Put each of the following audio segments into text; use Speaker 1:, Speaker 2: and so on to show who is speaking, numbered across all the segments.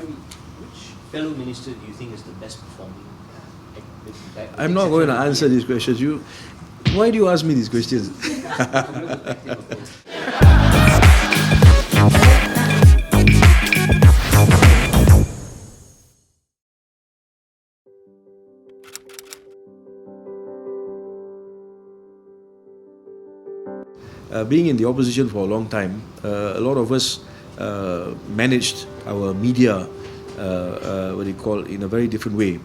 Speaker 1: which fellow minister do you think is the best performing?
Speaker 2: I'm not going to answer these questions. Why do you ask me these questions? Being in the opposition for a long time, a lot of us managed our media, in a very different way.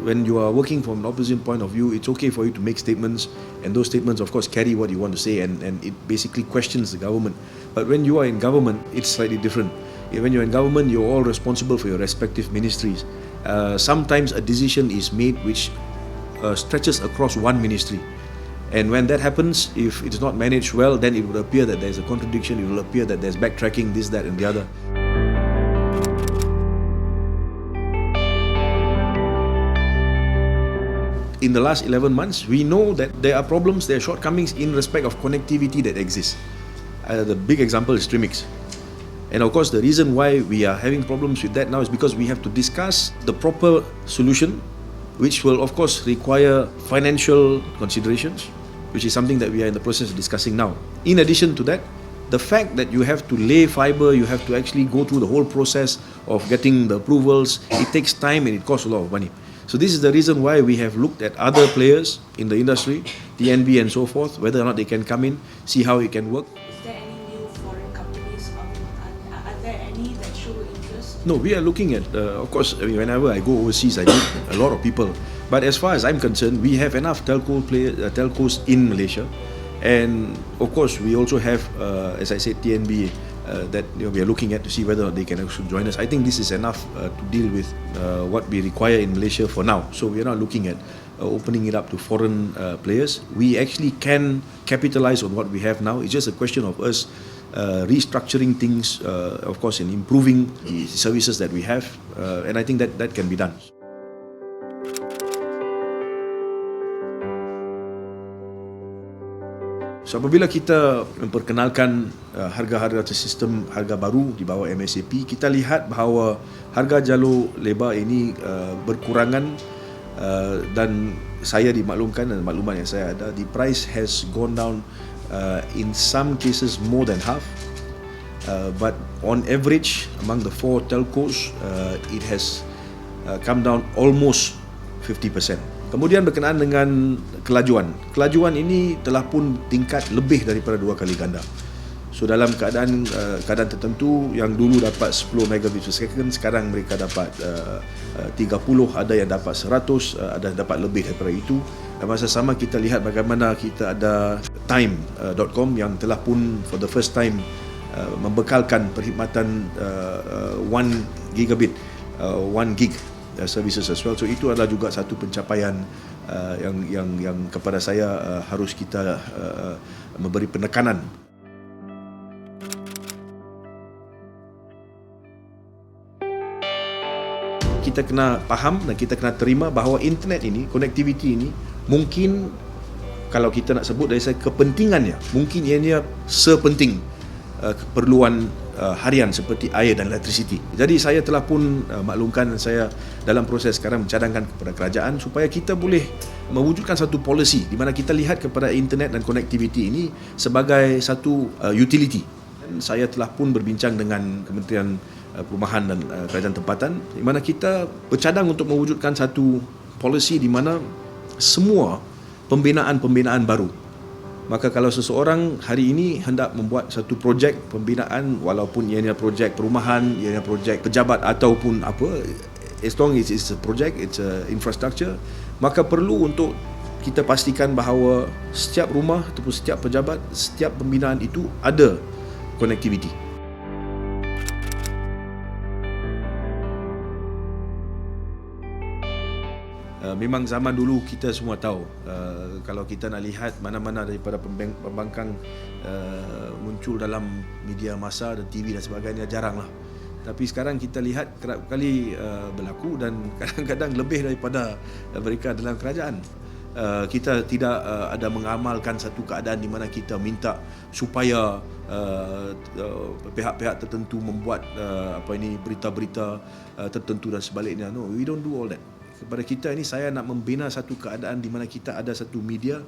Speaker 2: When you are working from an opposition point of view, it's okay for you to make statements, and those statements, of course, carry what you want to say, and it basically questions the government. But when you are in government, it's slightly different. When you're in government, you're all responsible for your respective ministries. Sometimes a decision is made which stretches across one ministry. And when that happens, if it's not managed well, then it will appear that there's a contradiction, it will appear that there's backtracking, this, that and the other. In the last 11 months, we know that there are problems, there are shortcomings in respect of connectivity that exists. The big example is Trimix. And of course, the reason why we are having problems with that now is because we have to discuss the proper solution, which will of course require financial considerations, which is something that we are in the process of discussing now. In addition to that, the fact that you have to lay fiber, you have to actually go through the whole process of getting the approvals, it takes time and it costs a lot of money. So this is the reason why we have looked at other players in the industry, TNB and so forth, whether or not they can come in, see how it can work.
Speaker 3: Is there any new foreign companies? Are there any that show interest?
Speaker 2: No, we are looking at, of course, whenever I go overseas, I meet a lot of people. But as far as I'm concerned, we have enough telcos in Malaysia. And of course, we also have, as I said, TNB that we are looking at to see whether they can actually join us. I think this is enough to deal with what we require in Malaysia for now. So we are not looking at opening it up to foreign players. We actually can capitalize on what we have now. It's just a question of us restructuring things, of course, and improving the services that we have. And I think that can be done. So apabila kita memperkenalkan harga-harga sistem harga baru di bawah MSAP, kita lihat bahawa harga jalur lebar ini berkurangan dan saya dimaklumkan dan maklumat yang saya ada, the price has gone down in some cases more than half, but on average among the four telcos it has come down almost 50%. Kemudian berkenaan dengan kelajuan ini telah pun tingkat lebih daripada 2 kali ganda. So dalam keadaan tertentu yang dulu dapat 10 megabit per second, sekarang mereka dapat 30, ada yang dapat 100, ada yang dapat lebih daripada itu. Dan masa sama kita lihat bagaimana kita ada time.com yang telah pun for the first time membekalkan perkhidmatan 1 gigabit, 1 gig services as well. So itu adalah juga satu pencapaian yang kepada saya harus kita memberi penekanan. Kita kena faham dan kita kena terima bahawa internet ini, connectivity ini, mungkin kalau kita nak sebut dari segi kepentingannya, mungkin ianya sepenting keperluan harian seperti air dan elektrisiti. Jadi saya telah pun maklumkan, saya dalam proses sekarang mencadangkan kepada kerajaan supaya kita boleh mewujudkan satu polisi di mana kita lihat kepada internet dan connectivity ini sebagai satu utility. Dan saya telah pun berbincang dengan Kementerian Perumahan dan Kerajaan Tempatan di mana kita bercadang untuk mewujudkan satu polisi di mana semua pembinaan baru. Maka kalau seseorang hari ini hendak membuat satu projek pembinaan, walaupun ianya projek perumahan, ianya projek pejabat ataupun apa, as long as it's a project, it's a infrastructure, maka perlu untuk kita pastikan bahawa setiap rumah ataupun setiap pejabat, setiap pembinaan itu ada connectivity. Memang zaman dulu kita semua tahu, kalau kita nak lihat mana-mana daripada pembangkang muncul dalam media massa dan TV dan sebagainya, jaranglah. Tapi sekarang kita lihat kerap kali berlaku dan kadang-kadang lebih daripada mereka dalam kerajaan. kita tidak ada mengamalkan satu keadaan di mana kita minta supaya pihak-pihak tertentu membuat berita-berita tertentu dan sebaliknya. No, we don't do all that. Kepada kita ini, saya nak membina satu keadaan di mana kita ada satu media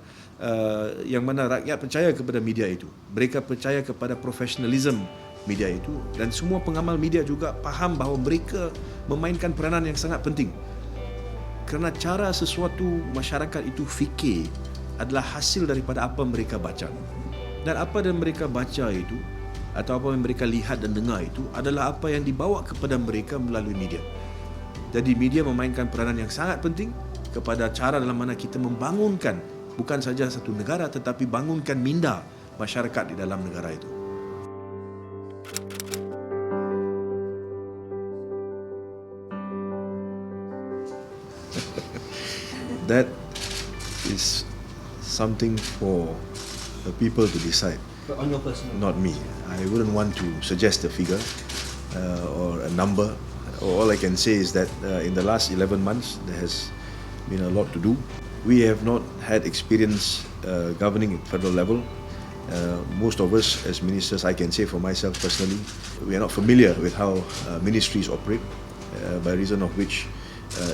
Speaker 2: yang mana rakyat percaya kepada media itu. Mereka percaya kepada profesionalism media itu, dan semua pengamal media juga faham bahawa mereka memainkan peranan yang sangat penting. Kerana cara sesuatu masyarakat itu fikir adalah hasil daripada apa mereka baca. Dan apa yang mereka baca itu, atau apa yang mereka lihat dan dengar itu adalah apa yang dibawa kepada mereka melalui media. Jadi media memainkan peranan yang sangat penting kepada cara dalam mana kita membangunkan bukan saja satu negara, tetapi bangunkan minda masyarakat di dalam negara itu. That is something for the people to decide.
Speaker 1: But on your personal,
Speaker 2: Not me. I wouldn't want to suggest a figure or a number. All I can say is that in the last 11 months, there has been a lot to do. We have not had experience governing at federal level. Most of us as ministers, I can say for myself personally, we are not familiar with how ministries operate, by reason of which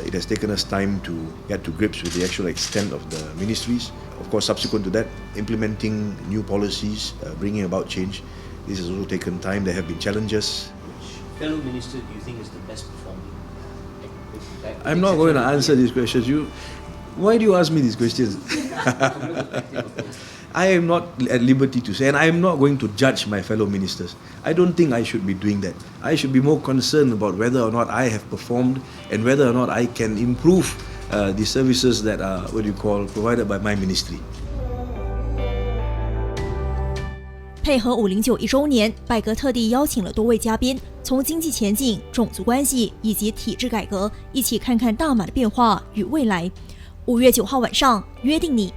Speaker 2: it has taken us time to get to grips with the actual extent of the ministries. Of course, subsequent to that, implementing new policies, bringing about change, this has also taken time. There have been challenges.
Speaker 1: which fellow minister do you think is the best performing?
Speaker 2: I'm not going to answer these questions. Why do you ask me these questions? I am not at liberty to say, and I am not going to judge my fellow ministers. I don't think I should be doing that. I should be more concerned about whether or not I have performed and whether or not I can improve the services that are provided by my ministry.
Speaker 4: 配合509一周年，百格特地邀请了多位嘉宾，从经济前景、种族关系以及体制改革，一起看看大马的变化与未来。5月9号晚上，约定你。